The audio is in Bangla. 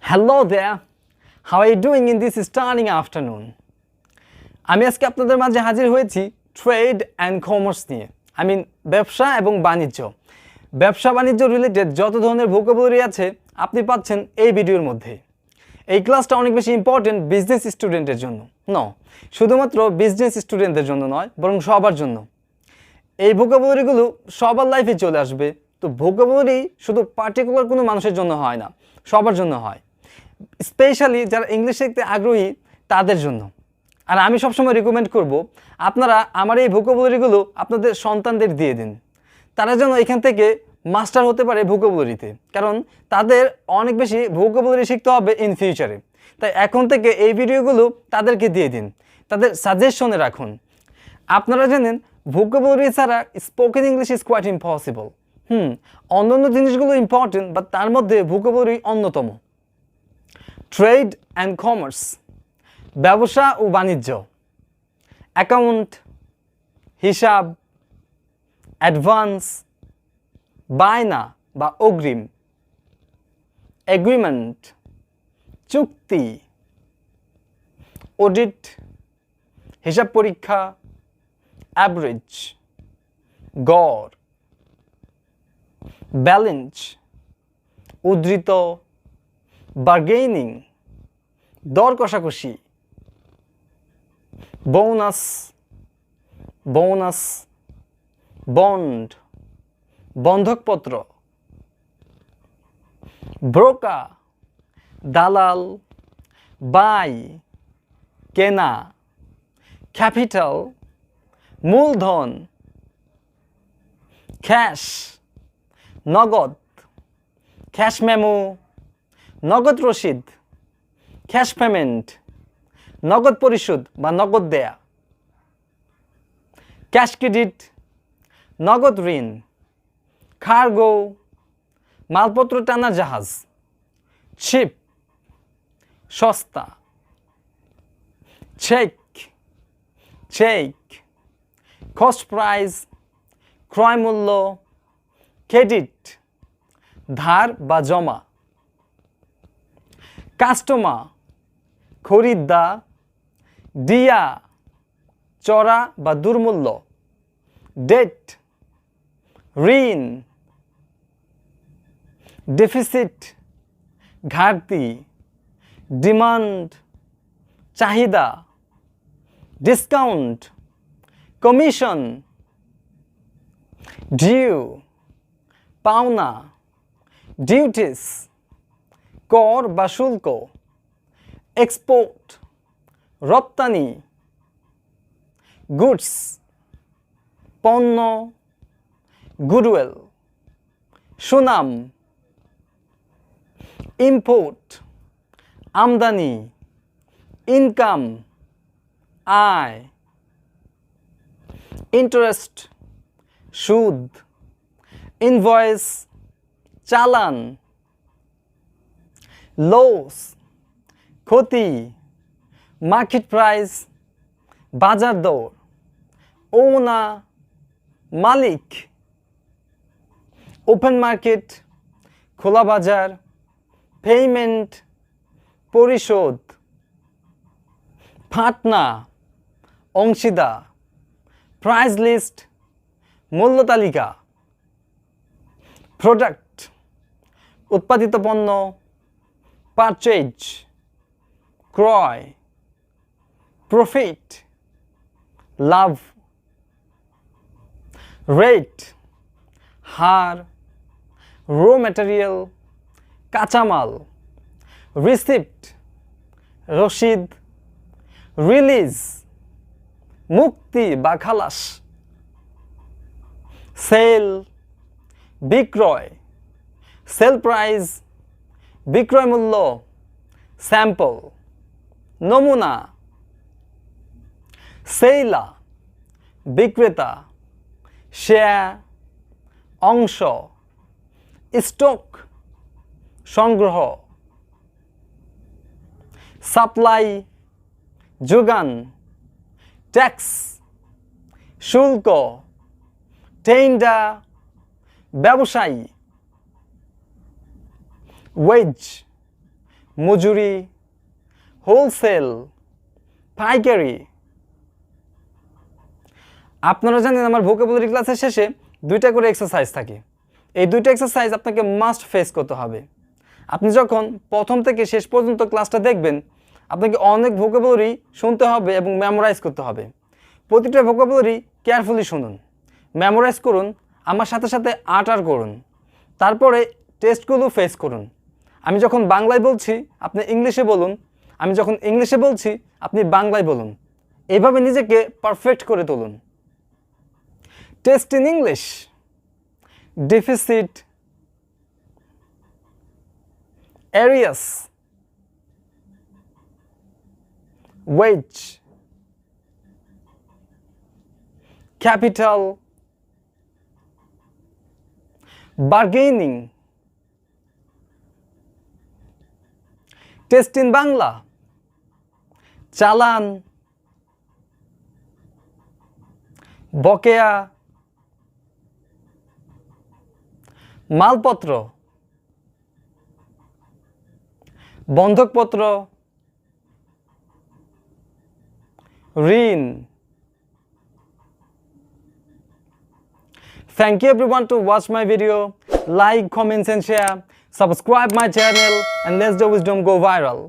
Hello there. How are you doing in this stunning afternoon? আমি আজকে আপনাদের মাঝে হাজির হয়েছি ট্রেড অ্যান্ড কমার্স নিয়ে। ব্যবসা এবং বাণিজ্য। ব্যবসা বাণিজ্য রিলেটেড যত ধরনের ভোকাবুলারি আছে আপনি পাচ্ছেন এই ভিডিওর মধ্যে। এই ক্লাসটা অনেক বেশি ইম্পর্টেন্ট বিজনেস স্টুডেন্টের জন্য। শুধুমাত্র বিজনেস স্টুডেন্টদের জন্য নয়, বরং সবার জন্য। এই ভোকাবুলারিগুলো সবার লাইফে চলে আসবে। তো ভোকাবুলারি শুধু পার্টিকুলার কোনো মানুষের জন্য হয় না, সবার জন্য হয়। স্পেশালি যারা ইংলিশ শিখতে আগ্রহী তাদের জন্য। আর আমি সবসময় রিকমেন্ড করব আপনারা আমার এই ভোকাবুলারিগুলো আপনাদের সন্তানদের দিয়ে দিন। তারা যেন এখান থেকে মাস্টার হতে পারে ভোকাবুলারিতে, কারণ তাদের অনেক বেশি ভোকাবুলারি শিখতে হবে ইন ফিউচারে। তাই এখন থেকে এই ভিডিওগুলো তাদেরকে দিয়ে দিন, তাদের সাজেশনে রাখুন। আপনারা জানেন ভোকাবুলারি ছাড়া spoken English is quite impossible. অন্যান্য জিনিসগুলো ইম্পর্টেন্ট, বাট তার মধ্যে ভোকাবুলারি অন্যতম। ট্রেড অ্যান্ড কমার্স, ব্যবসা ও বাণিজ্য, অ্যাকাউন্ট, হিসাব, অ্যাডভান্স, বায়না বা অগ্রিম, এগ্রিমেন্ট, চুক্তি, অডিট, হিসাব পরীক্ষা, অ্যাভারেজ, গড়, ব্যালেন্স, উদ্ধৃত, বার্গেনিং, দর কষাকষি, বোনাস, বন্ড, বন্ধকপত্র, ব্রোকার, দালাল, বাই, কেনা, ক্যাপিটাল, মূলধন, ক্যাশ, নগদ, ক্যাশ মেমো, নগদ রসিদ, ক্যাশ পেমেন্ট, নগদ পরিশোধ বা নগদ দেয়া, ক্যাশ ক্রেডিট, নগদ ঋণ, কার্গো, মালপত্র টানা জাহাজ, শিপ, সস্তা, চেক, কস্ট প্রাইস, ক্রয় মূল্য, ক্রেডিট, ধার বা জমা, কাস্টমার, খরিদ্দার, ডিয়া, চড়া বা দুর্মূল্য, ডেট, ঋণ, ডেফিসিট, ঘাটতি, ডিমান্ড, চাহিদা, ডিসকাউন্ট, কমিশন, ডিউ, পাওনা, ডিউটিস, কর বা শুল্ক, এক্সপোর্ট, রপ্তানি, গুডস, পণ্য, গুডউইল, সুনাম, ইম্পোর্ট, আমদানি, ইনকাম, আয়, ইন্টারেস্ট, সুদ, ইনভয়েস, চালান, লস, ক্ষতি, মার্কেট প্রাইস, বাজার দর, ওনার, মালিক, ওপেন মার্কেট, খোলা বাজার, পেমেন্ট, পরিশোধ, পার্টনার, অংশীদার, প্রাইস লিস্ট, মূল্য তালিকা, প্রোডাক্ট, উৎপাদিত পণ্য, পারচেজ, ক্রয়, প্রফিট, লাভ, রেট, হার, র ম্যাটেরিয়াল, কাঁচামাল, রিসিপ্ট, রসিদ, রিলিজ, মুক্তি বা খালাস, সেল, বিক্রয়, সেল প্রাইস, বিক্রয় মূল্য, স্যাম্পল, নমুনা, সেলা, বিক্রেতা, শেয়ার, অংশ, স্টক, সংগ্রহ, সাপ্লাই, যোগান, ট্যাক্স, শুল্ক, টেন্ডার, ব্যবসায়ী, ওয়েজ, মজুরি, হোলসেল, পাইকারি। আপনারা জানেন আমার ভোকাবুলারি ক্লাসের শেষে 2টা করে এক্সারসাইজ থাকে। এই 2টা এক্সারসাইজ আপনাকে মাস্ট ফেস করতে হবে। আপনি যখন প্রথম থেকে শেষ পর্যন্ত ক্লাসটা দেখবেন, আপনাকে অনেক ভোকাবুলারি শুনতে হবে এবং মেমোরাইজ করতে হবে। প্রতিটা ভোকাবুলারি কেয়ারফুলি শুনুন, মেমোরাইজ করুন, আমার সাথে সাথে আটার করুন, তারপরে টেস্টগুলো ফেস করুন। আমি যখন বাংলায় বলছি আপনি ইংলিশে বলুন, আমি যখন ইংলিশে বলছি আপনি বাংলায় বলুন। এভাবে নিজেকে পারফেক্ট করে তুলুন। Test in English, deficit, areas, wage, capital, bargaining. Test in Bangla, চালান, বকেয়া, মালপত্র, বন্ধকপত্র, ঋণ। Thank you everyone to watch my video. Like, comments and share. Subscribe my channel and let's do wisdom go viral.